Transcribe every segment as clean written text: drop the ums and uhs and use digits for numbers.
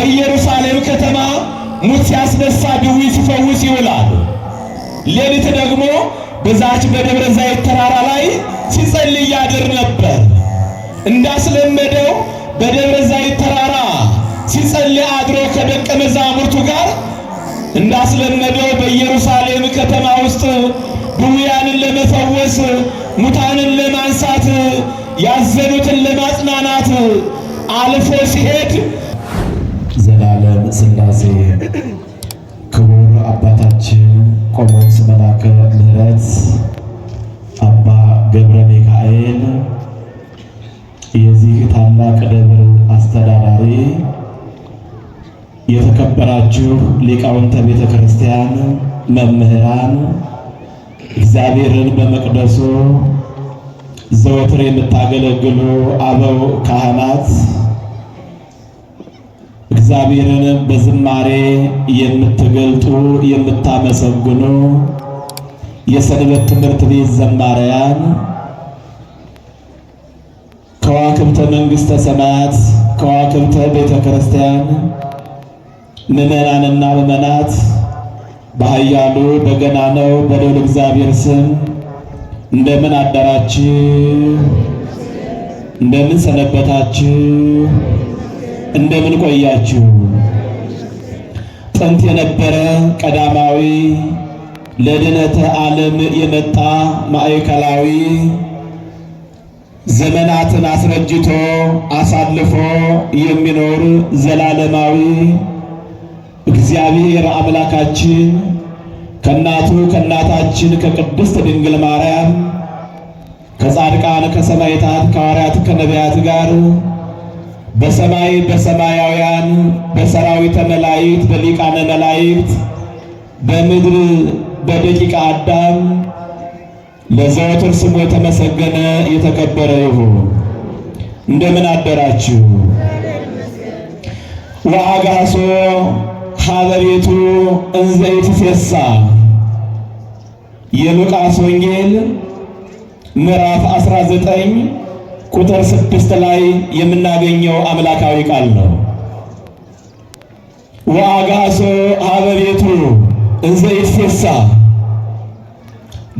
በኢየሩሳሌም ከተማ ሙት ሲያስነሳ ድውይ ሲፈውስ ይውላል። ሌሊት ደግሞ በዛች በደብረ ዘይት ተራራ ላይ ሲጸልይ ያድር ነበር። እንዳስለመደው በደብረ ዘይት ተራራ ሲጸልይ አድሮ ከደቀ መዛሙርቱ ጋር እንዳስለመደው በኢየሩሳሌም ከተማ ውስጥ ድውያንን ለመፈወስ፣ ሙታንን ለማንሳት፣ ያዘኑትን ለማጽናናት አልፎ ሲሄድ ዘላለም ሥላሴ ክቡር አባታችን ቆሞስ መላከ ምሕረት አባ ገብረ ሚካኤል የዚህ ታላቅ ደብር አስተዳዳሪ፣ የተከበራችሁ ሊቃውንተ ቤተ ክርስቲያን መምህራን፣ እግዚአብሔርን በመቅደሱ ዘወትር የምታገለግሉ አበው ካህናት፣ እግዚአብሔርን በዝማሬ የምትገልጡ የምታመሰግኑ የሰንበት ትምህርት ቤት ዘማሪያን፣ ከዋክብተ መንግሥተ ሰማያት ከዋክብተ ቤተ ክርስቲያን ምዕመናንና ምዕመናት በኃያሉ በገናናው በልዑል እግዚአብሔር ስም እንደምን አደራችሁ? እንደምን ሰነበታችሁ? እንደምን ቆያችሁ? ጥንት የነበረ ቀዳማዊ ለድነተ ዓለም የመጣ ማዕከላዊ ዘመናትን አስረጅቶ አሳልፎ የሚኖር ዘላለማዊ እግዚአብሔር አምላካችን ከእናቱ ከእናታችን ከቅድስት ድንግል ማርያም ከጻድቃን ከሰማዕታት ከሐዋርያት ከነቢያት ጋር በሰማይ በሰማያውያን በሰራዊተ መላእክት በሊቃነ መላእክት በምድር በደቂቀ አዳም ለዘወትር ስሙ የተመሰገነ የተከበረ ይሁን። እንደምን አደራችሁ? ወአጋሶ ሀበቤቱ እንዘ ይትፌሳ የሉቃስ ወንጌል ምዕራፍ 19 ቁጥር 6 ላይ የምናገኘው አምላካዊ ቃል ነው። ወአጋሶ ሀበቤቱ እንዘ ይትፌሳ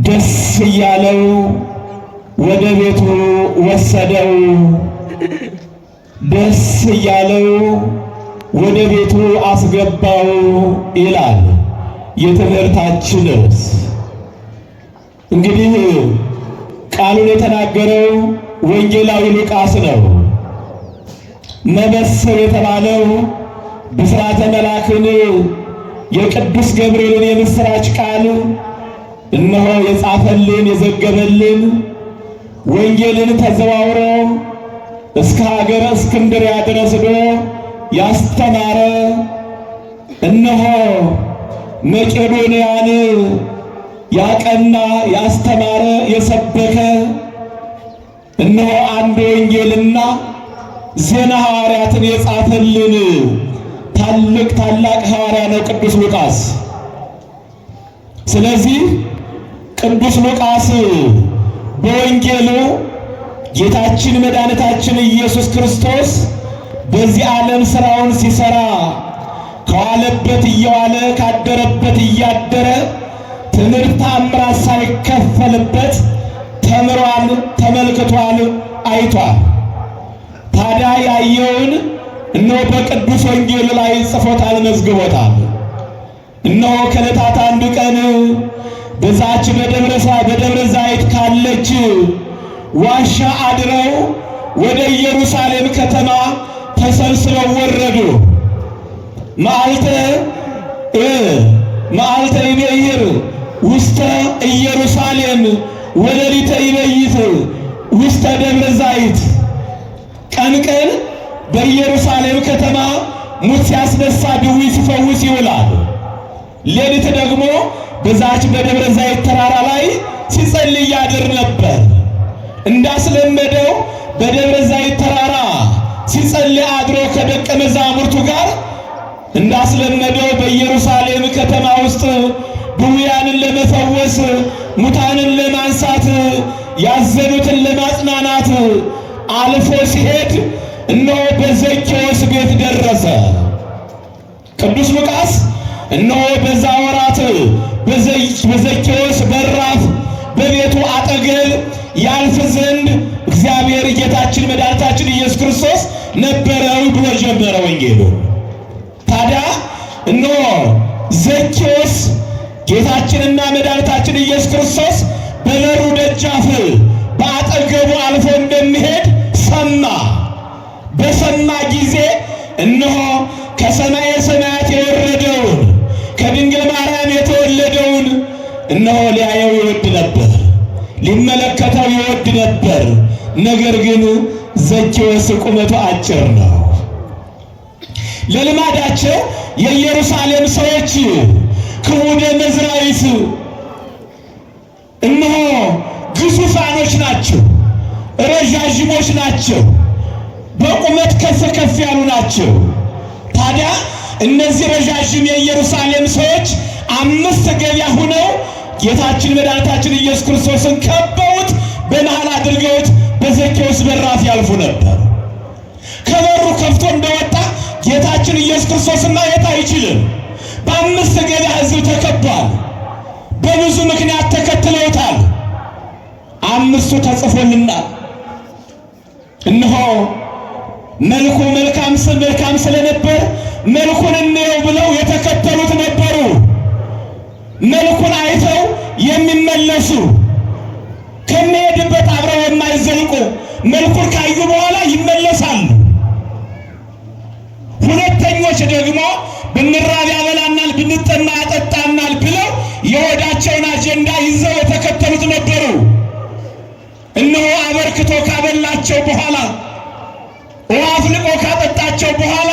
ደስ እያለው ወደ ቤቱ ወሰደው፣ ደስ እያለው ወደ ቤቱ አስገባው ይላል የትምህርታችን ርዕስ። እንግዲህ ቃሉን የተናገረው ወንጌላዊ ሉቃስ ነው። መበሰር የተባለው ብስራተ መልአክን የቅዱስ ገብርኤልን የምስራች ቃል እነሆ የጻፈልን የዘገበልን ወንጌልን ተዘዋውሮ እስከ ሀገረ እስክንድርያ ድረስ ሄዶ ያስተማረ እነሆ መቄዶንያን ያቀና ያስተማረ የሰበከ እነሆ አንድ ወንጌልና ዜና ሐዋርያትን የጻፈልን ታላቅ ሐዋርያ ነው ቅዱስ ሉቃስ። ስለዚህ ቅዱስ ሉቃስ በወንጌሉ ጌታችን መድኃኒታችን ኢየሱስ ክርስቶስ በዚህ ዓለም ሥራውን ሲሰራ ከዋለበት እየዋለ ካደረበት እያደረ ትምህርት ተአምራት ሳይከፈልበት ተምሯል፣ ተመልክቷል፣ አይቷል። ታዲያ ያየውን እነሆ በቅዱስ ወንጌሉ ላይ ጽፎታል፣ መዝግቦታል። እነሆ ከዕለታት አንድ ቀን በዛች በደብረ ዘይት ካለች ዋሻ አድረው ወደ ኢየሩሳሌም ከተማ ተሰብስበው ወረዱ። መዓልተ ይቤይር ውስተ ኢየሩሳሌም ወሌሊተ ይቤይት ውስተ ደብረ ዘይት። ቀን ቀን በኢየሩሳሌም ከተማ ሙት ሲያስነሳ ድውይ ሲፈውስ ይውላል። ሌሊት ደግሞ በዛች በደብረ ዘይት ተራራ ላይ ሲጸልይ ያድር ነበር። እንዳስለመደው በደብረ ዘይት ተራራ ሲጸልይ አድሮ ከደቀ መዛሙርቱ ጋር እንዳስለመደው በኢየሩሳሌም ከተማ ውስጥ ድውያንን ለመፈወስ፣ ሙታንን ለማንሳት፣ ያዘኑትን ለማጽናናት አልፎ ሲሄድ እነሆ በዘኬዎስ ቤት ደረሰ። ቅዱስ ሉቃስ እነሆ በዛ ወራት በዘኬዎስ በራፍ በቤቱ አጠገብ ያልፍ ዘንድ እግዚአብሔር ጌታችን መድኃኒታችን ኢየሱስ ክርስቶስ ነበረው ብሎ ጀመረ ወንጌሉ። ታዲያ እነሆ ዘኬዎስ ጌታችንና መድኃኒታችን ኢየሱስ ክርስቶስ በበሩ ደጃፍ በአጠገቡ አልፎ እንደሚሄድ ሰማ። በሰማ ጊዜ እነሆ ከሰማየ ሰማያት የወረደውን ከድንግል ማርያም የተወለደውን እነሆ ሊያየው ይወድ ነበር፣ ሊመለከተው ይወድ ነበር። ነገር ግን ዘኬዎስ ቁመቱ አጭር ነው። ለልማዳቸው የኢየሩሳሌም ሰዎች ክቡደ መዝራዊት እነሆ ግዙፋኖች ናቸው፣ ረዣዥሞች ናቸው፣ በቁመት ከፍ ከፍ ያሉ ናቸው። ታዲያ እነዚህ ረዣዥም የኢየሩሳሌም ሰዎች 5 ገበያ ሆነው ጌታችን መድኃኒታችን ኢየሱስ ክርስቶስን ከበውት በመሃል አድርገውት በዘኬዎስ በራፍ ያልፉ ነበር። ከበሩ ከፍቶ እንደወጣ ጌታችን ኢየሱስ ክርስቶስን ማየት አይችልም። በ5 ገበያ ሕዝብ ተከቧል። በብዙ ምክንያት ተከትለውታል። 5ቱ ተጽፎልናል። እነሆ መልኩ መልካም ስለነበር መልኩን እንየው ብለው የተከተሉት ነበሩ። መልኩን አይተው የሚመለሱ ከመሄድበት አብረው የማይዘልቁ መልኩን ካዩ በኋላ ይመለሳሉ። ሁለተኞች ደግሞ ብንራብ ያበላናል፣ ብንጠማ ያጠጣናል ብለው የሆዳቸውን አጀንዳ ይዘው የተከተሉት ነበሩ። እነሆ አበርክቶ ካበላቸው በኋላ ውሃ አፍልቆ ካጠጣቸው በኋላ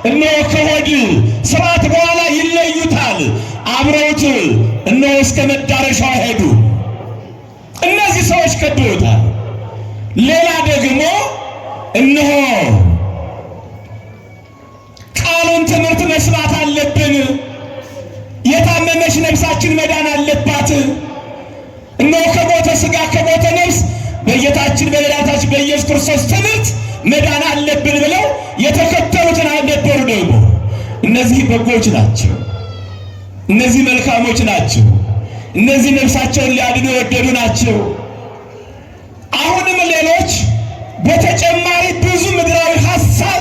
እነሆ ከሆድ ስርዓት በኋላ ይለዩታል። አብረውት እነሆ እስከ መዳረሻው ሄዱ። እነዚህ ሰዎች ከድተውታል። ሌላ ደግሞ እነሆ ቃሉን ትምህርት መስማት አለብን፣ የታመመች ነፍሳችን መዳን አለባት፣ እነሆ ከሞተ ሥጋ ከሞተ ነፍስ በጌታችን በመድኃኒታችን በኢየሱስ ክርስቶስ ትምህርት መዳን አለብን ብለው የተከተሉትን ነበሩ። ደግሞ እነዚህ በጎች ናቸው፣ እነዚህ መልካሞች ናቸው፣ እነዚህ ነፍሳቸውን ሊያድኑ የወደዱ ናቸው። አሁንም ሌሎች በተጨማሪ ብዙ ምድራዊ ሐሳብ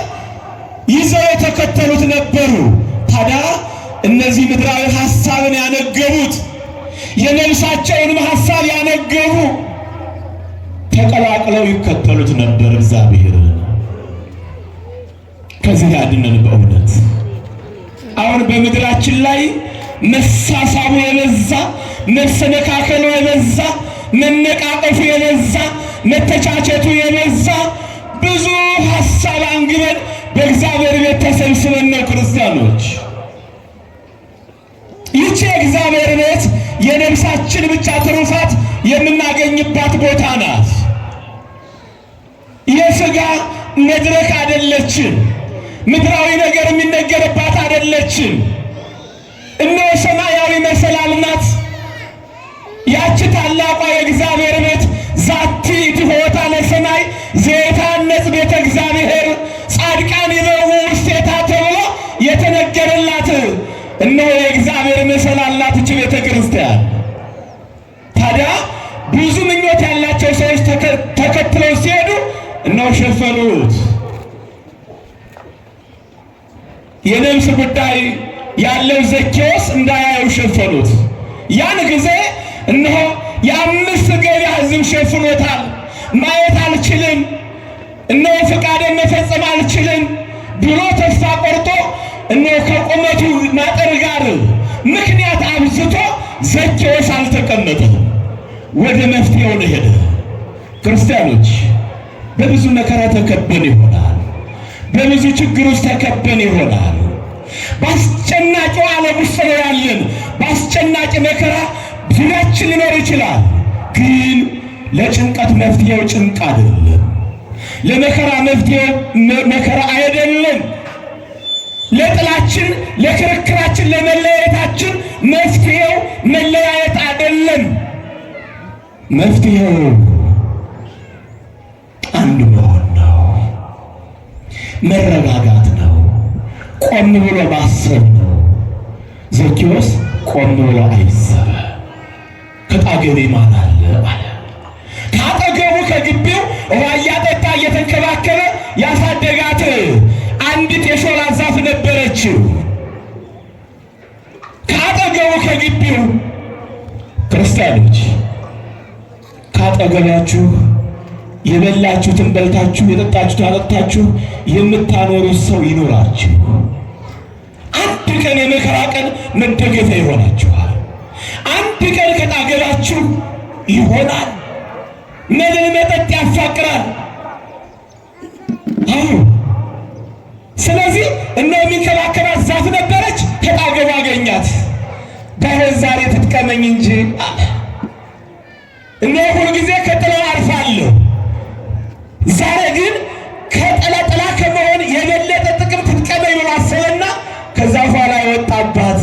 ይዘው የተከተሉት ነበሩ። ታዲያ እነዚህ ምድራዊ ሐሳብን ያነገቡት የነፍሳቸውንም ሐሳብ ያነገቡ ተቀላቅለው ይከተሉት ነበር። እግዚአብሔር ከዚህ ያድነን በእውነት። አሁን በምድራችን ላይ መሳሳቡ የበዛ፣ መሰነካከሉ የበዛ፣ መነቃቀፉ የበዛ፣ መተቻቸቱ የበዛ ብዙ ሐሳብ አንግበን በእግዚአብሔር ቤት ተሰብስበን ነው ክርስቲያኖች። ይህች የእግዚአብሔር ቤት የነፍሳችን ብቻ ትሩፋት የምናገኝባት ቦታ ናት። የሥጋ መድረክ አይደለችም። ምድራዊ ነገር የሚነገርባት አይደለችም። እነሆ ሰማያዊ መሰላል ናት። ያቺ ታላቋ የእግዚአብሔር ቤት ዛቲ ትሆታ ለሰማይ ዘየታነጽ ቤተ እግዚአብሔር ጻድቃን ይበው ውስቴታ ተብሎ የተነገረላት እነሆ የእግዚአብሔር መሰላል ናት ይህች ቤተ ክርስቲያን። ታዲያ ብዙ ምኞት ያላቸው ሰዎች ተከትለው ሲሄዱ እነሆ ሸፈኑት። የነፍስ ጉዳይ ያለው ዘኬዎስ እንዳያየው ሸፈኑት። ያን ጊዜ እነሆ የ5 ገበያ ሕዝብ ሸፍኖታል። ማየት አልችልም፣ እነሆ ፈቃዴን መፈጸም አልችልም ብሎ ተስፋ ቆርጦ እነሆ ከቁመቱ ማጠር ጋር ምክንያት አብዝቶ ዘኬዎስ አልተቀመጠም፣ ወደ መፍትሄው ሄደ። ክርስቲያኖች በብዙ መከራ ተከበን ይሆናል፣ በብዙ ችግር ውስጥ ተከበን ይሆናል። በአስጨናቂው ዓለም ውስጥ ነው ያለን። በአስጨናቂ መከራ ዙሪያችን ሊኖር ይችላል። ግን ለጭንቀት መፍትሄው ጭንቅ አይደለም፣ ለመከራ መፍትሄው መከራ አይደለም፣ ለጥላችን፣ ለክርክራችን፣ ለመለያየታችን መፍትሄው መለያየት አይደለም። መፍትሄው አንድ መሆን ነው፣ መረጋጋት ነው፣ ቆም ብሎ ማሰብ ነው። ዘኬዎስ ቆም ብሎ አይሰበ ከአጠገቤ ማን አለ አለ። ከአጠገቡ ከግቢው ውሃ እያጠጣ እየተንከባከበ ያሳደጋት አንዲት የሾላ ዛፍ ነበረችው። ከአጠገቡ ከግቢው ክርስቲያኖች ካጠገባችሁ የበላችሁትን በልታችሁ የጠጣችሁትን አጠጣችሁ የምታኖሩት ሰው ይኖራችሁ። አንድ ቀን የመከራ ቀን መደገፊያ ይሆናችኋል። አንድ ቀን ከአጠገባችሁ ይሆናል። መብል መጠጥ ያፋቅራል። ስለዚህ እነሆ የሚንከባከባት ዛፍ ነበረች። ከአጠገቡ አገኛት። ባይሆን ዛሬ ትጥቀመኝ እንጂ አለ። እነሆ ሁልጊዜ ከጥላው አርፋለሁ፣ ዛሬ ግን ከጥላ ከመሆን የበለጠ ጥቅም ትጥቀመኝ ብሎ አሰበና ከዛ በኋላ የወጣባት።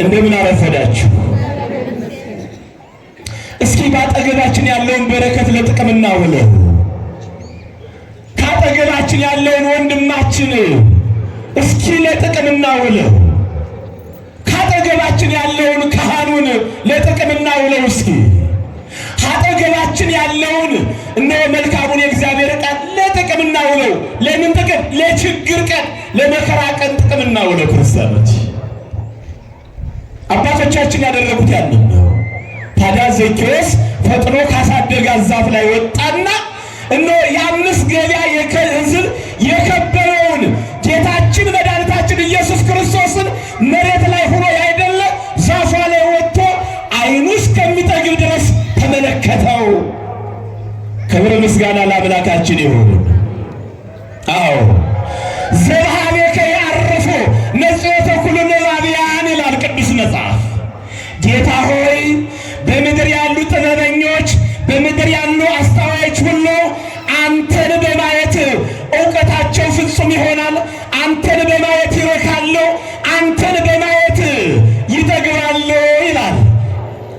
እንደምን አረፈዳችሁ። እስኪ በአጠገባችን ያለውን በረከት ለጥቅም እናውለው። ከአጠገባችን ያለውን ወንድማችን እስኪ ለጥቅም እናውለው። ከአጠገባችን ያለውን ካህኑን ለጥቅም እናውለው። እስኪ ከአጠገባችን ያለውን እነሆ መልካሙን የእግዚአብሔር ቃል ለጥቅም እናውለው። ለምን ጥቅም? ለችግር ቀን፣ ለመከራ ቀን ጥቅም እናውለው። ክርስቲያኖች አባቶቻችን ያደረጉት ያንን ነው። ታዲያ ዘኬዎስ ፈጥኖ ካሳደጋት ዛፍ ላይ ወጣና እነሆ የአምስት ገበያ ሕዝብ የከበረውን ጌታችን መድኃኒታችን ኢየሱስ ክርስቶስን መሬት ላይ ሆኖ ያይደለ ዛፏ ላይ ወጥቶ ዓይኑ እስከሚጠግብ ድረስ ተመለከተው። ክብር ምስጋና ለአምላካችን ይሁን። አዎ ዘበሃቤከ ያዕርፉ ነጽዮተ ኩሉ ነባብያን ይላል ቅዱስ መጽሐፍ። ጌታ ሆይ በምድር ያሉ ጥበበኞች፣ በምድር ያሉ አስተዋዮች ሁሉ አንተን በማየት እውቀታቸው ፍጹም ይሆናል። አንተን በማየት ይረካሉ፣ አንተን በማየት ይጠግባሉ ይላል።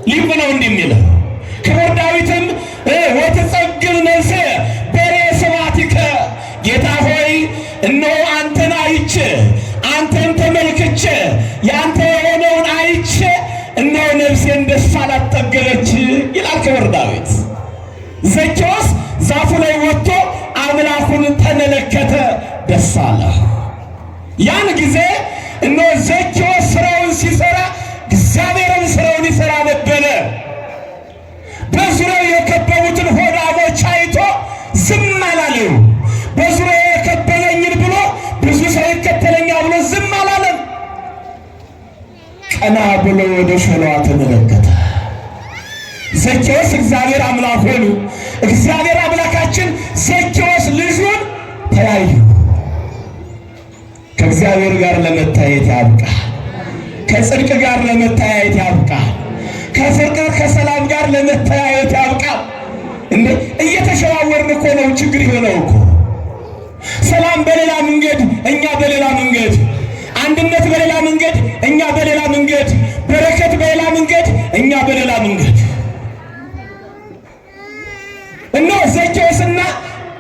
ሊቁ ነው እንዲህ የሚለው። ክቡር ዳዊትም ወትጸግብ ነፍሴ በሬ ስብሐቲከ፣ ጌታ ሆይ እነሆ አንተን አይቼ አንተን ተመልክቼ ያንተ የሆነውን አይቼ እነሆ ነፍሴን ደስ አላጠገበች ይላል ክቡር ዳዊት። ዘኬዎስ ዛፉ ላይ ወጥቶ አምላኩን ተመለከተ፣ ደስ አለው። ያን ጊዜ እነሆ ዘኬዎስ ስራውን ሲሰራ እግዚአብሔርም ስራውን ይሰራ ነበረ። በዙሪያው የከበቡትን ሆዳሞች አይቶ ዝም አላለው። በዙሪያው የከበበኝን ብሎ ብዙ ሰው ይከተለኛል ብሎ ዝም አላለም። ቀና ብሎ ወደ ሾላዋ ተመለከተ። ዘኬዎስ እግዚአብሔር አምላክ ሆኑ። እግዚአብሔር አምላካችን ዘኬዎስ ልጁን ተያዩ። ከእግዚአብሔር ጋር ለመታየት ያብቃል። ከጽድቅ ጋር ለመታየት ያብቃል። ከፍቅር ከሰላም ጋር ለመታየት ያብቃል። እንዴ እየተሸዋወርን እኮ ነው ችግር የሆነው እኮ። ሰላም በሌላ መንገድ፣ እኛ በሌላ መንገድ፣ አንድነት በሌላ መንገድ፣ እኛ በሌላ መንገድ፣ በረከት በሌላ መንገድ፣ እኛ በሌላ መንገድ። እነሆ ዘኬዎስና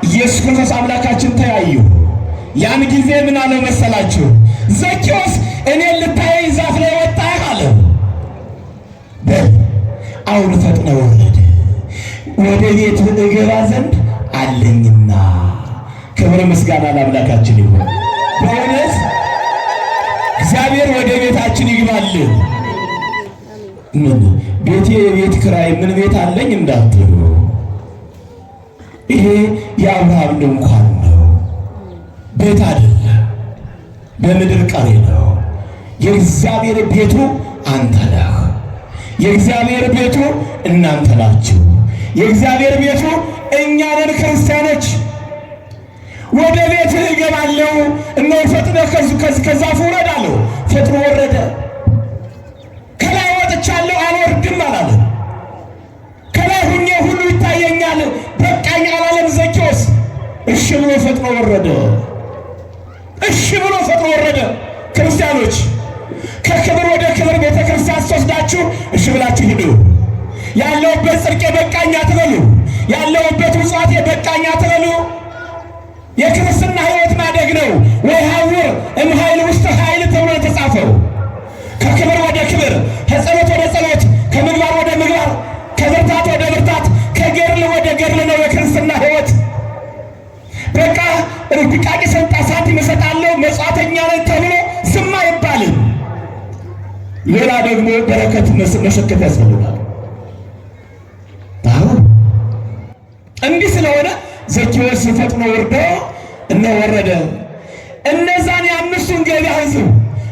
ኢየሱስ ክርስቶስ አምላካችን ተያዩ። ያን ጊዜ ምን አለው መሰላችሁ? ዘኬዎስ እኔን ልታየኝ ዛፍ ላይ ወጣህ አለው። አሁን ፈጥነህ ወረድ፣ ወደ ቤት እገባ ዘንድ አለኝና። ክብር ምስጋና ለአምላካችን ይሁን። በእውነት እግዚአብሔር ወደ ቤታችን ይግባልን። ምን ቤቴ የቤት ኪራይ ምን ቤት አለኝ እንዳትሉ፣ ይሄ የአብርሃም ድንኳን ነው፣ ቤት አይደለም፣ በምድር ቀሪ ነው። የእግዚአብሔር ቤቱ አንተ ነህ። የእግዚአብሔር ቤቱ እናንተ ናችሁ። የእግዚአብሔር ቤቱ እኛ ነን ክርስቲያኖች። ወደ ቤት እገባለሁ፣ እነሆ ፈጥነህ ከዛፉ ውረድ አለው። ፈጥኖ ወረደ። ከላይ ወጥቻለሁ አልወርድም አላለም። ከላይ ሁኜ ሁሉ ይታየኛል በቃኝ አላለም ዘኬዎስ። እሺ ብሎ ፈጥኖ ወረደ። እሺ ብሎ ፈጥኖ ወረደ። ክርስቲያኖች ከክብር ወደ ክብር ቤተ ክርስቲያን ስትወስዳችሁ እሺ ብላችሁ ሂዱ። ያለውበት ጽድቄ በቃኝ አትበሉ። ያለውበት ምጽዋቴ በቃኝ አትበሉ። የክርስትና ሕይወት ማደግ ነው። ወይሐውር እምኃይል ውስተ ኃይል ተብሎ የተጻፈው ከክብር ወደ ክብር፣ ከጸሎት ወደ ጸሎት፣ ከምግባር ወደ ምግባር፣ ከብርታት ወደ ብርታት፣ ከገድል ወደ ገድል ነው የክርስትና ሕይወት። በቃ ርብቃቂ ሰንጣ ሳንቲም እሰጣለሁ መጻተኛ ነኝ ተብሎ ዝም አይባልም። ሌላ ደግሞ በረከት መሸከፍ ያስፈልጋል። እንዲህ ስለሆነ ዘኬዎስ ፈጥኖ ወርዶ ወረደ። እነዛን የአምስቱን ገበያ ሕዝብ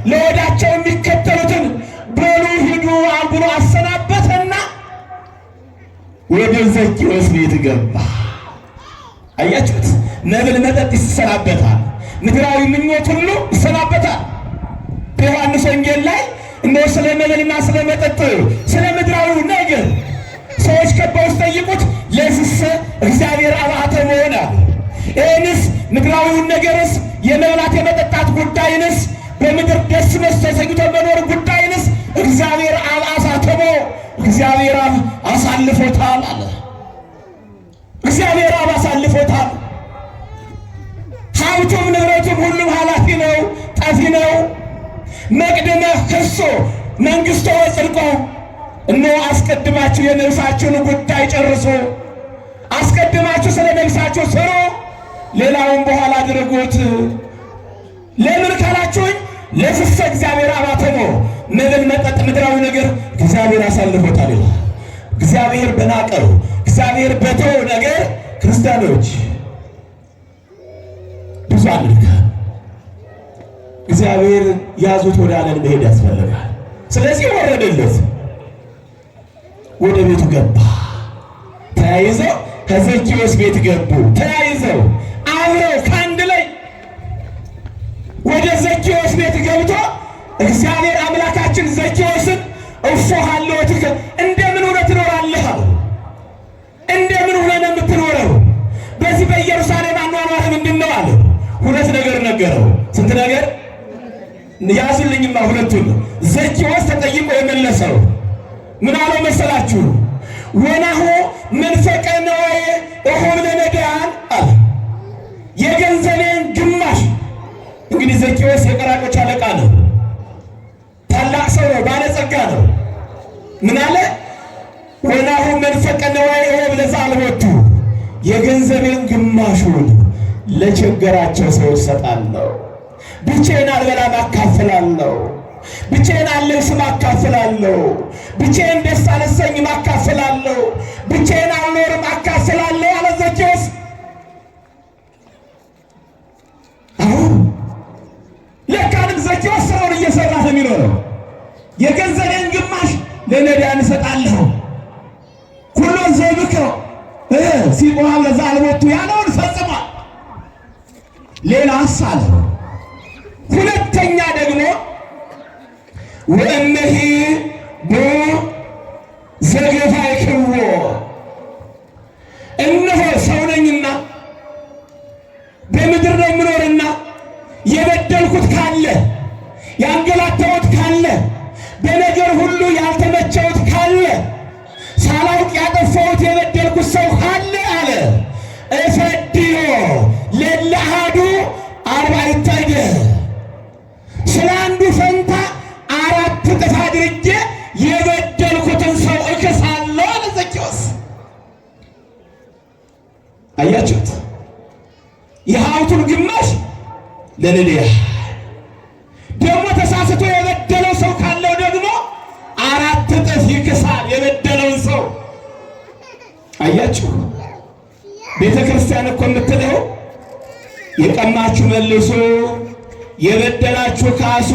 ለወዳቸው የሚከተሉትን በሉ ሂዱ ብሎ አሰናበተና ወደ ዘኬዎስ ቤት ገባ። አያችሁት? መብል መጠጥ ይሰናበታል። ምድራዊ ምኞት ሁሉ ይሰናበታል። በዮሐንስ ወንጌል ላይ እንደው ስለ መብልና ስለ መጠጥ ስለ ምድራዊው ነገር ሰዎች ከበው ጠይቁት፣ ለዝሰ እግዚአብሔር አብአተ መሆና ይህንስ ምድራዊውን ነገርስ የመብላት የመጠጣት ጉዳይንስ በምድር ደስ ተሰኝቶ መኖር ጉዳይንስ እግዚአብሔር አብ አሳተሞ እግዚአብሔር አብ አሳልፎታል አለ። እግዚአብሔር አብ አሳልፎታል። ሀብቱም ንብረቱም ሁሉም ኃላፊ ነው፣ ጠፊ ነው። መቅደመ ክሶ መንግሥቶ ወጽድቆ እነሆ አስቀድማችሁ የነፍሳችሁን ጉዳይ ጨርሶ አስቀድማችሁ ስለ ነፍሳችሁ ስሩ፣ ሌላውን በኋላ አድርጉት። ለምን ካላችሁኝ ለፍሰ እግዚአብሔር አባተሞ መብል መጠጥ ምድራዊ ነገር እግዚአብሔር አሳልፎታል ይላል። እግዚአብሔር በናቀው እግዚአብሔር በተወው ነገር ክርስቲያኖች ብዙ አድርገን እግዚአብሔር ያዙት ወደ ዓለም መሄድ ያስፈልጋል። ስለዚህ ወረደለት፣ ወደ ቤቱ ገባ። ተያይዘው ከዘኬዎስ ቤት ገቡ። ተያይዘው አብረው ከአንድ ላይ ወደ ዘኬዎስ ቤት ገብቶ እግዚአብሔር አምላካችን ዘኬዎስን እፎ ሀለወትከ እንደምን ሆነ ትኖራለህ አለው። እንደምን ሆነ ነው የምትኖረው? በዚህ በኢየሩሳሌም አኗኗር ምንድን ነው አለ። ሁለት ነገር ነገረው። ስንት ነገር? ያዙልኝማ ሁለቱን። ዘኬዎስ ተጠይቆ የመለሰው ምን አለው መሰላችሁ? ወናሁ መንፈቀ ነዋየ እሆም ለነዳያን አለ። የገንዘቤን ግማሽ። እንግዲህ ዘኬዎስ የቀራጮች አለቃ ነው፣ ታላቅ ሰው ነው፣ ባለጸጋ ነው። ምን አለ? ወናሁ መንፈቀ ነዋየ እሆም ለዘአልቦቱ፣ የገንዘቤን ግማሹን ለቸገራቸው ሰዎች ሰጣለሁ። ብቻዬን አልበላም አካፍላለሁ፣ ብቻዬን አልለብስም አካፍላለሁ፣ ብቻዬን ደስ አልሰኝም አካፍላለሁ፣ ብቻዬን አልኖርም አካፍላለሁ አለ ዘኬዎስ። አሁን ለካንም ዘኬዎስ ስራውን እየሰራ ነው የሚኖረው። የገንዘቤን ግማሽ ለነዳያን እሰጣለሁ፣ ሁሉ ዘይብከ ሲቆም ለዘአልቦቱ ያለውን ፈጽሟል። ሌላስ አለ። ሁለተኛ ደግሞ ወእመሂ ቦ ዘገፋይክዎ፣ እነሆ ሰው ነኝና በምድር ነው የምኖርና የበደልኩት ካለ ያንገላታሁት ካለ በነገር ሁሉ ያልተመቸሁት ካለ ሳላውቅ ያጠፋሁት የበደልኩት ሰው ካለ አለ እፈድዮ ለለአሐዱ አርባዕተ እደ፣ ስለ አንዱ ፈንታ 4 እጥፍ አድርጌ የበደልኩትን ሰው እክሳለሁ አለ ዘኬዎስ። አያችሁት? የሀብቱን ግማሽ ለነዳያን፣ ደግሞ ተሳስቶ የበደለው ሰው ካለው ደግሞ 4 እጥፍ ይክሳል የበደለውን ሰው። አያችሁ? ቤተ ክርስቲያን እኮ የምትለው የቀማችሁ መልሱ፣ የበደላችሁ ካሱ፣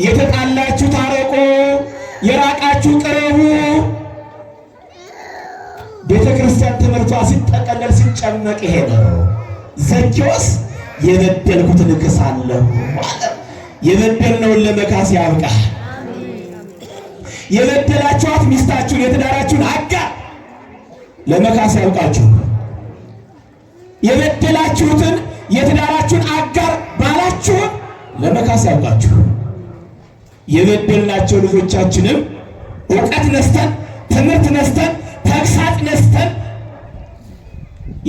የተጣላችሁ ታረቁ፣ የራቃችሁ ቅረቡ። ቤተ ክርስቲያን ትምህርቷ ሲጠቀለል ሲጨመቅ ይሄ ነው። ዘኬዎስ የበደልኩትን እክሳለሁ አለ። የበደልነውን ለመካስ ያብቃል። የበደላችኋት ሚስታችሁን የትዳራችሁን አጋር ለመካስ ያብቃችሁ። የበደላችሁትን የትዳራችሁን አጋር ባላችሁን ለመካስ ያብቃችሁ። የበደልናቸው ልጆቻችንም እውቀት ነስተን ትምህርት ነስተን ተግሳጽ ነስተን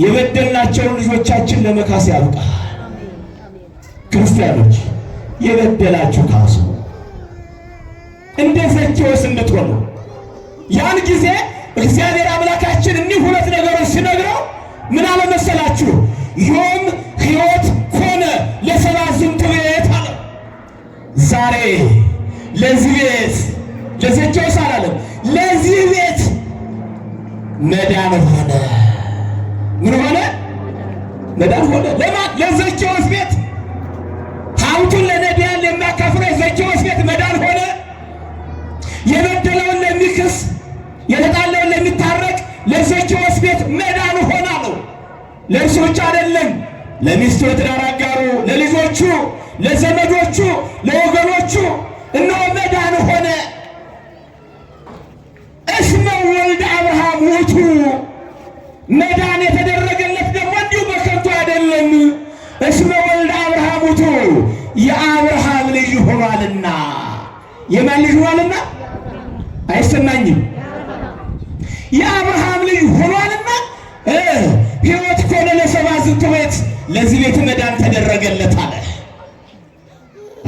የበደልናቸውን ልጆቻችን ለመካስ ያብቃል። ክርስቲያኖች የበደላችሁ ካሱ፣ እንደ ዘኬዎስ እንድትሆኑ። ያን ጊዜ እግዚአብሔር አምላካችን እኒህ ሁለት ነገሮች ሲነግረው ምን አለ መሰላችሁ? ዮም ሕይወት ኮነ ለሰብአ ዝንቱ ቤት አለ። ዛሬ ለዚህ ቤት ለዘኬዎስ አላለም፣ ለዚህ ቤት መዳን ሆነ። ምን ሆነ? መዳን ሆነ። ለማን? ለዘኬዎስ ቤት። ሀብቱን ለነዳያን የሚያካፍለው የዘኬዎስ ቤት መዳን ሆነ። የበደለውን ለሚክስ የተጣለውን ለሚታረቅ ለዘኬዎስ ቤት መዳን ሆና ነው። ለእርሱ ብቻ አይደለም፣ ለሚስቱ የትዳር አጋሩ፣ ለልጆቹ፣ ለዘመዶቹ፣ ለወገኖቹ እነሆ መዳን ሆነ። እስመ ወልደ አብርሃም ውእቱ፣ መዳን የተደረገለት ደግሞ እንዲሁ በከንቱ አይደለም። እስመ ወልደ አብርሃም ውእቱ፣ የአብርሃም ልጅ ሆኗልና። የማን ልጅ ሆኗልና? አይሰማኝም። የአብርሃም ልጅ ሆኗልና ሕይወት ኮነ ለሰብአ ዝንቱ ቤት፣ ለዚህ ቤት መዳን ተደረገለት አለ።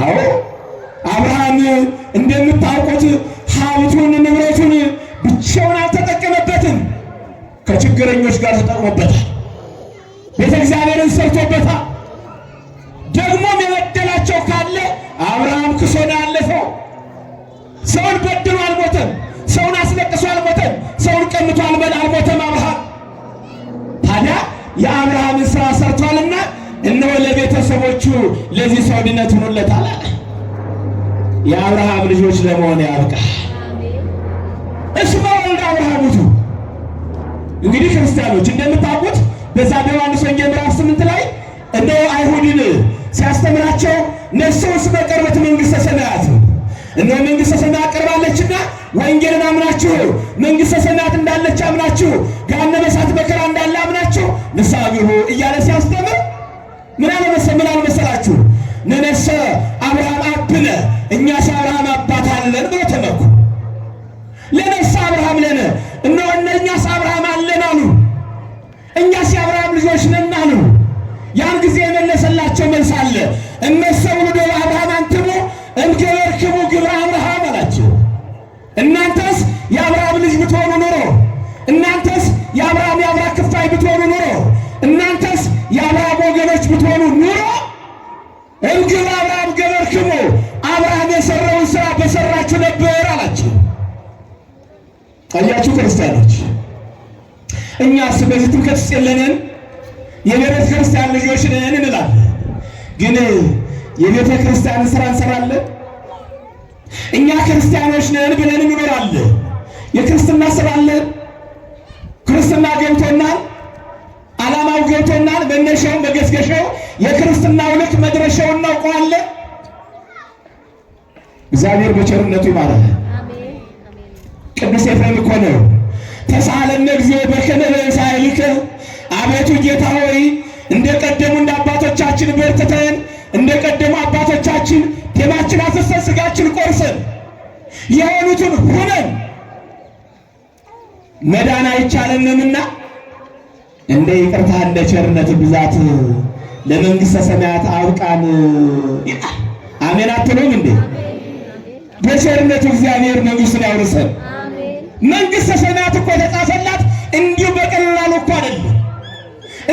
አዎ አብርሃም እንደምታውቁት ሀብቱን ንብረቱን ብቻውን አልተጠቀመበትም። ከችግረኞች ጋር ተጠቅሞበታል። ቤተ እግዚአብሔርን ሰርቶበታል። ደግሞም የበደላቸው ካለ አብርሃም ክሶ ነው ያለፈው። ሰውን በድሎ አልሞተም። ሰውን አስለቅሶ አልሞተም። ሰውን ቀምቶ አልሞተም አብርሃም። ታዲያ የአብርሃምን ስራ ሰርቷልና እነሆ ለቤተሰቦቹ ለዚህ ሰው ድነት ሆኖለታል አለ። የአብርሃም ልጆች ለመሆን ያብቃል። እስመ ወልደ አብርሃም ውእቱ። እንግዲህ ክርስቲያኖች እንደምታውቁት በዛ በዮሐንስ ወንጌል ምዕራፍ 8 ላይ እነሆ አይሁድን ሲያስተምራቸው ነፍሶስ በቀርበት መንግሥተ ሰማያት፣ እነሆ መንግሥተ ሰማያት ቀርባለችና ወንጌልን አምናችሁ መንግሥተ ሰማያት እንዳለች አምናችሁ ገሃነመ እሳት መከራ እንዳለ አምናችሁ ንስሐ ግቡ እያለ ሲያስተምር ምን አለ መሰላችሁ? ነነሰ አብርሃም አብነ፣ እኛስ አብርሃም አባት አለን ብሎ ተመኩ። ለነሰ አብርሃም ለነ፣ እነሆ እኛስ አብርሃም አለን አሉ። እኛስ የአብርሃም ልጆች ነን አሉ። ያን ጊዜ የመለሰላቸው መልስ አለ። እመሰ ውሉደ አብርሃም አንትሙ እምገበርክሙ ግብረ አብርሃም አላቸው። እናንተስ የአብርሃም ልጅ ብትሆኑ ኑሮ፣ እናንተስ የአብርሃም ክፋይ ብትሆኑ ኑሮ፣ እናንተስ የአብርሃም ወገኖች ብትሆኑ ኑሮ እምግብረ አብርሃም ገበርክሙ፣ አብርሃም የሰራውን ስራ በሰራችሁ ነበር አላቸው። አያችሁ ክርስቲያኖች፣ እኛስ በዚህ ትምክህት ውስጥ የለንም። የቤተ ክርስቲያን ልጆች ነን እንላለን፣ ግን የቤተ ክርስቲያን ስራ እንሰራለን። እኛ ክርስቲያኖች ነን ብለን እንኖራለን። የክርስትና ስራ አለን። ክርስትና ገብቶናል፣ ዓላማው ገብቶናል። መነሻው መገስገሻው የክርስትናው ልክ መድረሻውን እናውቀዋለን። እግዚአብሔር በቸርነቱ ይማረን። ቅዱስ ኤፍሬም እኮ ነው ተሳለነ እግዚኦ በከመ በእንሣእልከ፣ አቤቱ ጌታ ሆይ እንደ ቀደሙ እንደ አባቶቻችን በርትተን እንደ ቀደሙ አባቶቻችን ደማችን አፍሰን ስጋችን ቆርሰን የሆኑትን ሁነን መዳን አይቻለንምና እንደ ይቅርታ እንደ ቸርነት ብዛት ለመንግሥተ ሰማያት አብቃን ይላል። አሜን አትሉም እንዴ? በቸርነቱ እግዚአብሔር መንግሥቱን ያውርሰን። መንግሥተ ሰማያት እኮ የተጻፈላት እንዲሁ በቀላሉ እኮ አይደለም፣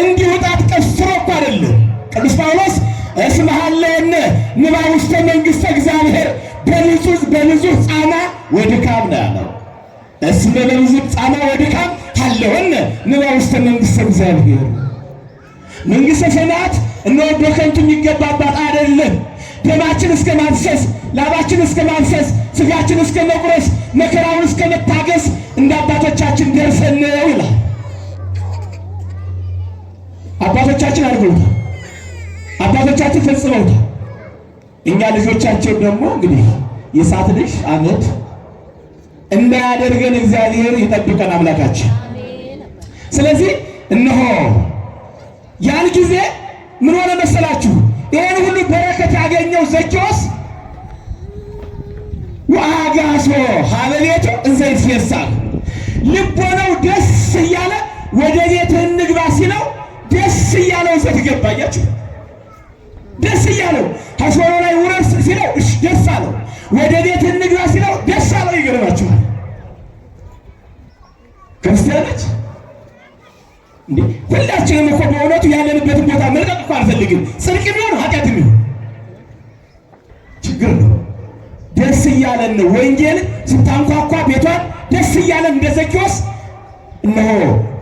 እንዲሁ ጣት ቀስሮ እኮ አይደለም። ቅዱስ ጳውሎስ እስመ ሀለወነ ንባብ ውስተ መንግሥተ እግዚአብሔር በንጹሕ ጻማ ወድካም ነው ያለው። እስመ በንጹሕ ጻማ ወድካም ሀለወነ ንባብ ውስተ መንግሥተ እግዚአብሔር። መንግሥተ ሰማያት እነሆ በከንቱ የሚገባባት አይደለም። ደማችን እስከ ማፍሰስ፣ ላባችን እስከ ማፍሰስ፣ ስጋችን እስከ መቁረስ፣ መከራውን እስከ መታገስ እንደ አባቶቻችን ደርሰን ነው ይላል። አባቶቻችን አድርገውታል። አባቶቻችን ፈጽመውታል። እኛ ልጆቻችን ደግሞ እንግዲህ የእሳት ልጅ አመድ እንዳያደርገን እግዚአብሔር ይጠብቀን አምላካችን። ስለዚህ እነሆ ያን ጊዜ ምን ሆነ መሰላችሁ? ይህን ሁሉ በረከት ያገኘው ዘኬዎስ ወአጋሶ ሀበ ቤቱ እንዘ ይትፌሳህ፣ ልቦናው ደስ እያለ ወደ ቤትህ እንግባ ሲለው ደስ እያለው ዘት ገባያችሁ። ደስ እያለው ሐሶሮ ላይ ውረስ ሲለው እሺ ደስ አለው። ወደ ቤት እንግባ ሲለው ደስ አለው። ይገርማችኋል ክርስቲያኖች እንዴ ሁላችንም እኮ በእውነቱ ያለንበትን ቦታ መልቀቅ እኮ አንፈልግም። ጽድቅ ቢሆን ኃጢአትም ቢሆን ችግር ነው። ደስ እያለን ነው። ወንጌል ስታንኳኳ ቤቷን ደስ እያለን እንደ ዘኬዎስ እነሆ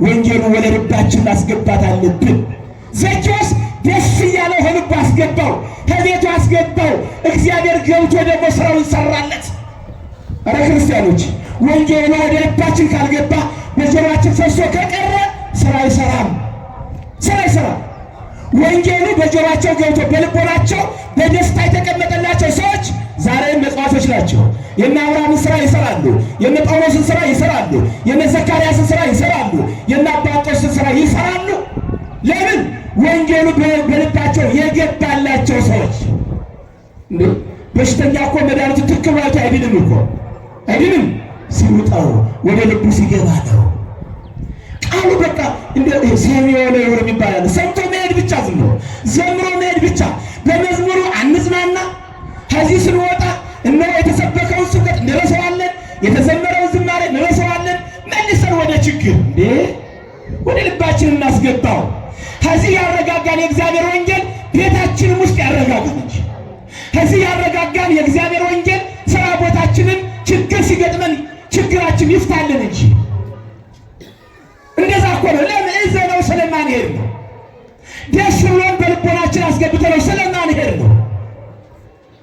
ወንጌሉ ወደ ልባችን ማስገባት አለብን። ዘኬዎስ ደስ እያለው ልቡ አስገባው፣ ከቤቱ አስገባው። እግዚአብሔር ገብቶ ደግሞ ስራውን ሰራለት። ኧረ ክርስቲያኖች ወንጌሉ ወደ ልባችን ካልገባ በጆሮአችን ፈሶ ከቀረ ስራ አይሰራም። ወንጌሉ በጆሮአቸው ገብቶ በልቦናቸው በደስታ የተቀመጠላቸው ሰዎች ዛሬም መጽዋቾች ናቸው። የነ አብርሃምን ስራ ይሰራሉ፣ የነ ጳውሎስን ስራ ይሰራሉ፣ የነ ዘካርያስን ስራ ይሰራሉ፣ የነ አባጦስን ስራ ይሰራሉ። ለምን? ወንጌሉ በልባቸው የገባላቸው ሰዎች። እንዴ በሽተኛ እኮ መድኃኒቱ ትክክል አይድንም እኮ አይድንም፣ ሲውጣው ወደ ልቡ ሲገባ ነው። ቃሉ በቃ እንደ ሰሚዮ ነው የሚባለው። ሰምቶ መሄድ ብቻ ዝም ብሎ ዘምሮ መሄድ ብቻ። በመዝሙሩ አንጽናና። ከዚህ ስንወጣ እነሆ የተሰበከውን ስብከት እንረሳዋለን፣ የተዘመረውን ዝማሬ እንረሳዋለን። መልሰን ወደ ችግር እንዴ ወደ ልባችን እናስገባው። ከዚህ ያረጋጋን የእግዚአብሔር ወንጌል ቤታችንም ውስጥ ያረጋጋን እንጂ ከዚህ ያረጋጋን የእግዚአብሔር ወንጌል ስራ ቦታችንን ችግር ሲገጥመን ችግራችን ይፍታልን እንጂ እንደዛ እኮ ነው። ለምን እዘነው ስለማንሄድ ነው። ደስ ብሎን በልቦናችን አስገብተነው ስለማንሄድ ነው።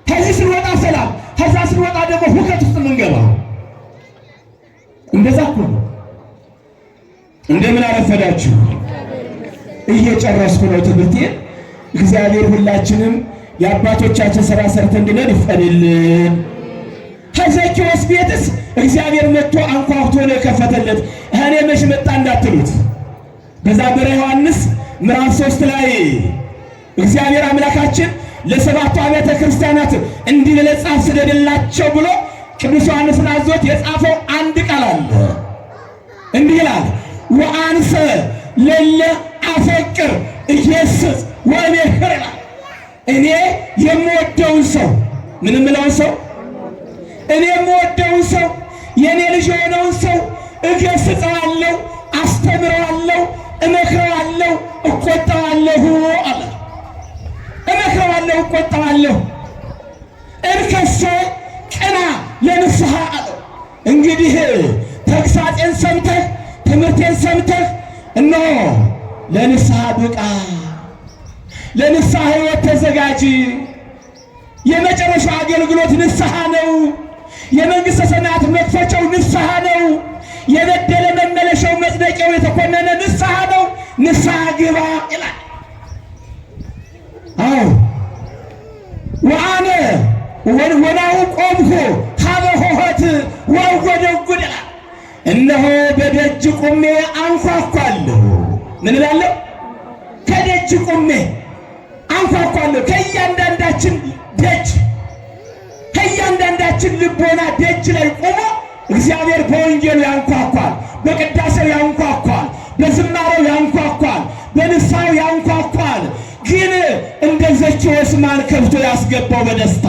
ከዚህ ስንወጣ ሰላም፣ ከዛ ስንወጣ ደግሞ ሁከት ውስጥ የምንገባው እንደዛ እኮ ነው። እንደምን አረፈዳችሁ? እየጨረስኩ ነው ትምህርቴን። እግዚአብሔር ሁላችንም የአባቶቻችን ስራ ሰርተን እንድንሄድ ይፍቀድልን። ከዘኬዎስ ቤትስ እግዚአብሔር መጥቶ አንኳኩቶ ነው የከፈተለት። እኔ መች መጣ እንዳትሉት በዛ በራዕየ ዮሐንስ ምዕራፍ 3 ላይ እግዚአብሔር አምላካችን ለሰባቱ አብያተ ክርስቲያናት እንዲህ ብለህ ጻፍ ስደድላቸው ብሎ ቅዱስ ዮሐንስን አዞት የጻፈው አንድ ቃል አለ። እንዲህ ይላል ወአንሰ ለለ አፈቅር ኢየሱስ ወእምክር ይላል። እኔ የምወደውን ሰው ምን የምለውን ሰው እኔ የምወደውን ሰው የኔ ልጅ የሆነውን ሰው እገስጸዋለሁ፣ አስተምረዋለሁ፣ እመክረዋለሁ፣ እቆጣዋለሁ አለ። እመክረዋለሁ፣ እቆጣዋለሁ። እርከሰ ቅና ለንስሐ አለው። እንግዲህ ተግሳጼን ሰምተህ ትምህርቴን ሰምተህ እነሆ ለንስሐ ብቃ፣ ለንስሐ ሕይወት ተዘጋጅ። የመጨረሻው አገልግሎት ንስሐ ነው። የመንግሥተ ሰማያት መክፈቻው ንስሐ ነው። የበደለ መመለሻው መጽደቂያው የተኮነነ ንስሐ ነው። ንስሐ ግባ ይላል። አዎ ወአነ ወናሁ ቆምሁ ሀበ ኆኅት ወእጐደጕድ ይላል። እነሆ በደጅ ቆሜ አንኳኳለሁ። ምን እላለሁ? ከደጅ ቆሜ አንኳኳለሁ። ከእያንዳንዳችን ደጅ ከእያንዳንዳችን ልቦና ደጅ ላይ ቆሞ እግዚአብሔር በወንጌሉ ያንኳኳል፣ በቅዳሴው ያንኳኳል፣ በዝማሬው ያንኳኳል፣ በንስሐው ያንኳኳል። ግን እንደ ዘኬዎስ ማን ከብቶ ያስገባው በደስታ?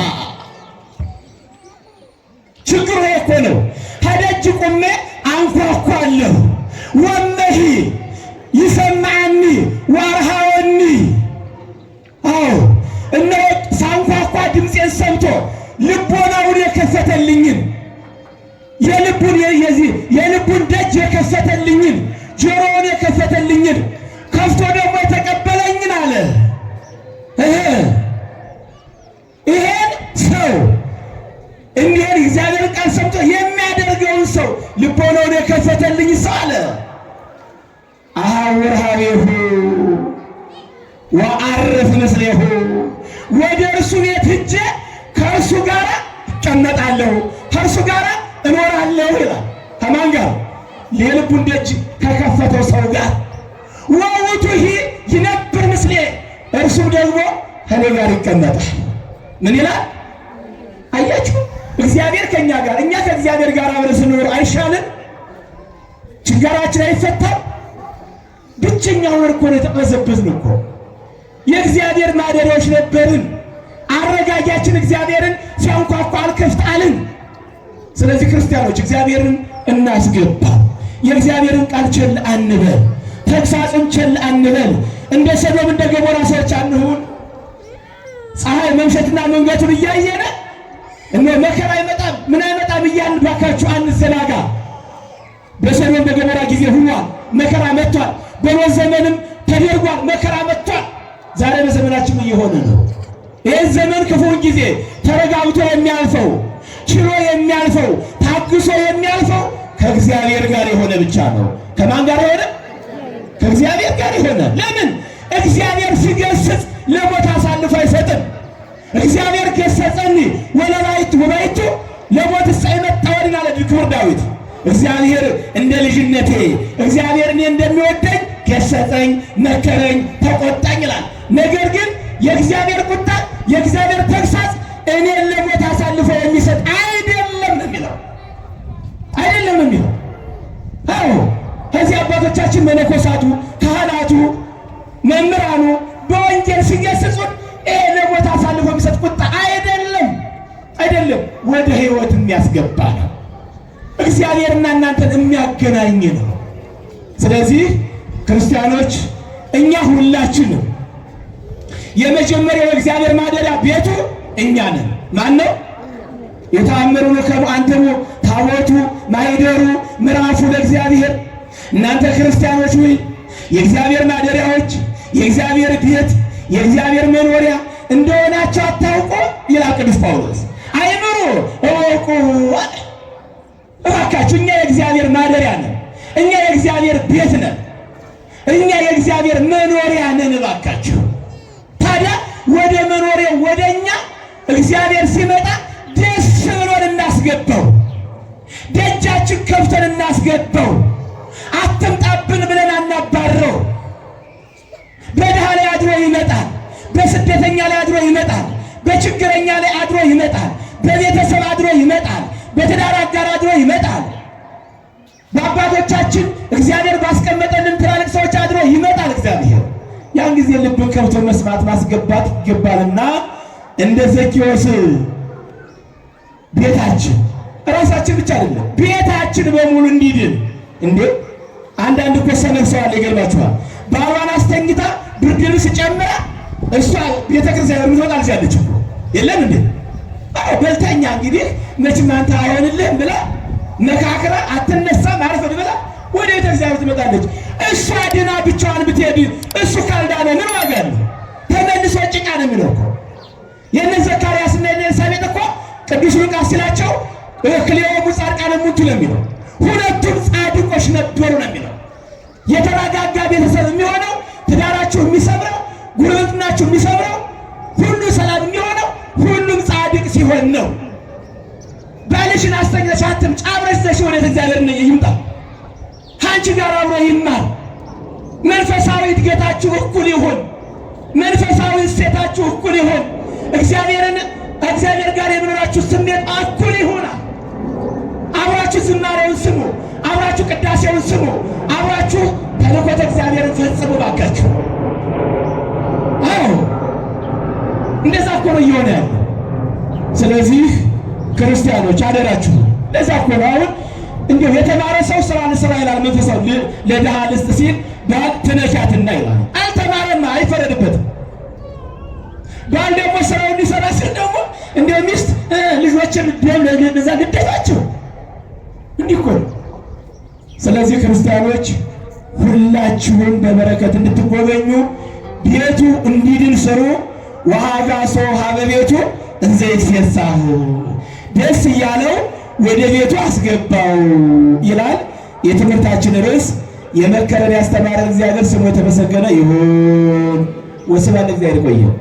ችግሩ እኮ ነው። ከደጅ ቆሜ አንኳኳለሁ። ወመሂ ይሰማዕኒ ወአርኀወኒ። አዎ እነሆ ሳንኳኳ ድምፄን ሰምቶ ልቦናውን የከፈተልኝን የልቡን ደጅ የከፈተልኝን ጆሮውን የከፈተልኝን ከፍቶ ደግሞ የተቀበለኝን አለ። ይሄን ሰው እንዲሄድ እግዚአብሔር ቃል ሰምቶ የሚያደርገውን ሰው ልቦናውን የከፈተልኝ ሰው አለ አሐውር ኀቤሁ ወአርፍ ምስሌሁ። ወደ እርሱ ቤት ሂጄ ከእርሱ ጋር እቀመጣለሁ፣ ከእርሱ ጋር እኖራለሁ ይላል። ከማን ጋር? የልቡን ደጅ ከከፈተው ሰው ጋር። ወውእቱሂ ይነብር ምስሌ፣ እርሱም ደግሞ ከእኔ ጋር ይቀመጣል። ምን ይላል? አያችሁ፣ እግዚአብሔር ከእኛ ጋር፣ እኛ ከእግዚአብሔር ጋር አብረን ስንኖር አይሻልም? ችግራችን አይፈታም? ብቸኛውን እኮ ነው የተቅበዘበዝን እኮ። የእግዚአብሔር ማደሪያዎች ነበርን። አረጋጊያችን እግዚአብሔርን ሲያንኳኳ አልከፍት አልን። ስለዚህ ክርስቲያኖች እግዚአብሔርን እናስገባ። የእግዚአብሔርን ቃል ቸል አንበል፣ ተግሳጽን ቸል አንበል። እንደ ሰዶም እንደ ገሞራ ሰዎች አንሁን። ፀሐይ መምሸትና መንገቱን እያየነ መከራ አይመጣም ምን አይመጣም እያልን ባካችሁ አንዘናጋ። በሰዶም በገሞራ ጊዜ ሁኗል፣ መከራ መጥቷል። በኖህ ዘመንም ተደርጓል፣ መከራ መጥቷል። ዛሬ በዘመናችን እየሆነ ነው። ይህን ዘመን ክፉን ጊዜ ተረጋግቶ የሚያልፈው ችሎ የሚያልፈው ታግሶ የሚያልፈው ከእግዚአብሔር ጋር የሆነ ብቻ ነው። ከማን ጋር የሆነ? ከእግዚአብሔር ጋር የሆነ። ለምን? እግዚአብሔር ሲገስጽ ለሞት አሳልፎ አይሰጥም። እግዚአብሔር ገሰጸኒ ወለባይቱ ወባይቱ ለሞት ሳይመጣወን አለ ክቡር ዳዊት። እግዚአብሔር እንደ ልጅነቴ እግዚአብሔር እኔ እንደሚወደኝ ገሰጸኝ፣ መከረኝ፣ ተቆጣኝ ይላል። ነገር ግን የእግዚአብሔር ቁጣ የእግዚአብሔር ተግሳጽ እኔን ለሞት አሳልፎ የሚሰጥ አይደለም ነው የሚለው። አይደለም ነው የሚለው። አዎ ከዚህ አባቶቻችን መነኮሳቱ፣ ካህናቱ፣ መምህራኑ በወንጌል ሲገስጹን ይሄ ለሞት አሳልፎ የሚሰጥ ቁጣ አይደለም፣ አይደለም፣ ወደ ሕይወት የሚያስገባ ነው። እግዚአብሔርና እናንተን የሚያገናኝ ነው። ስለዚህ ክርስቲያኖች እኛ ሁላችንም የመጀመሪያው እግዚአብሔር ማደሪያ ቤቱ እኛ ነን። ማን ነው? የተአምሩን ከሙ አንተሙ ታቦቱ ማይደሩ ምዕራፉ ለእግዚአብሔር። እናንተ ክርስቲያኖች ሆይ የእግዚአብሔር ማደሪያዎች፣ የእግዚአብሔር ቤት፣ የእግዚአብሔር መኖሪያ እንደሆናችሁ አታውቁ ይላል ቅዱስ ጳውሎስ። አይምሩ እወቁ። እባካችሁ እኛ የእግዚአብሔር ማደሪያ ነን። እኛ የእግዚአብሔር ቤት ነን። እኛ የእግዚአብሔር መኖሪያ ነን። እባካችሁ ታዲያ ወደ መኖሪያው ወደ እኛ እግዚአብሔር ሲመጣ ደስ ብሎን እናስገባው። ደጃችን ከፍተን እናስገባው። አትምጣብን ብለን አናባረው። በድሃ ላይ አድሮ ይመጣል። በስደተኛ ላይ አድሮ ይመጣል። በችግረኛ ላይ አድሮ ይመጣል። በቤተሰብ አድሮ ይመጣል። በትዳር አጋር አድሮ ይመጣል። በአባቶቻችን እግዚአብሔር ባስቀመጠልን ትላልቅ ሰዎች አድሮ ይመጣል እግዚአብሔር። ያን ጊዜ ልብን ከብቶ መስማት ማስገባት ይገባልና እንደ ዘኬዎስ ቤታችን ራሳችን ብቻ አይደለም ቤታችን በሙሉ እንዲድን። እንዴ አንዳንድ እኮ ሰነፍ ሰው አለ፣ ይገርማችኋል። ባሏን አስተኝታ ብርድ ልብስ ጨምራ እሷ ቤተክርስቲያን የምትወጣ ልጅ አለች እኮ የለም እንዴ? አዎ በልተኛ እንግዲህ መቼም አንተ አይሆንልህም ብላ መካከራ አትነሳም አርፈድ ብላ ወደ ቤተክርስቲያን ትመጣለች። እሷ ድና ብቻዋን ብትሄድ እሱ ካልዳነ ምን ዋጋ አለው? ተመልሶ ጭቃ ነው የሚለው እኮ። የነ ዘካርያስና የነ ኤልሳቤጥ እኮ ቅዱስ ሉቃስ ሲላቸው ክልኤዎሙ ጻድቃነ እሙንቱ ነው የሚለው። ሁለቱም ጻድቆች ነበሩ ነው የሚለው። የተረጋጋ ቤተሰብ የሚሆነው ትዳራችሁ የሚሰምረው ጉርብትናችሁ የሚሰምረው ሁሉ ሰላም የሚሆነው ሁሉም ጻድቅ ሲሆን ነው። ባልሽን አስተኛሽ አትምጪ፣ አብረሽ ዘሽ ወደ እግዚአብሔር ይምጣ፣ ከአንቺ ጋር አብሮ ይማር። መንፈሳዊ እድገታችሁ እኩል ይሁን። መንፈሳዊ እሴታችሁ እኩል ይሁን። እግዚአብሔር ጋር የምኖራችሁ ስሜት እኩል ይሁናል። አብራችሁ ዝማሬውን ስሙ፣ አብራችሁ ቅዳሴውን ስሙ፣ አብራችሁ ተልእኮተ እግዚአብሔርን ፈጽሙ ባካችሁ። አዎ እንደዛ እኮ ነው እየሆነ ያለ። ስለዚህ ክርስቲያኖች አደራችሁ፣ ለዛ እኮ ነው አሁን እንዲሁ የተማረ ሰው ስራ ልስራ ይላል። መንፈሳዊ ለድሃ ልስጥ ሲል ባል ትነሻትና ይላል። አልተማረማ አይፈረድበትም። ባል ደግሞ ስራውን እንዲሰራ ሲል ደግሞ እንደ ሚስት ልጆችን ለዛ ግዴታቸው እንዲህ እኮ ነው። ስለዚህ ክርስቲያኖች ሁላችሁም በበረከት እንድትጎበኙ ቤቱ እንዲድን ስሩ። ወአጋሶ ሀበ ቤቱ እንዘ ይትፌሳህ፣ ደስ እያለው ወደ ቤቱ አስገባው ይላል የትምህርታችን ርዕስ። የመከረን ያስተማረን እግዚአብሔር ስሙ የተመሰገነ ይሁን። ወስብሐት ለእግዚአብሔር። ይቆየን።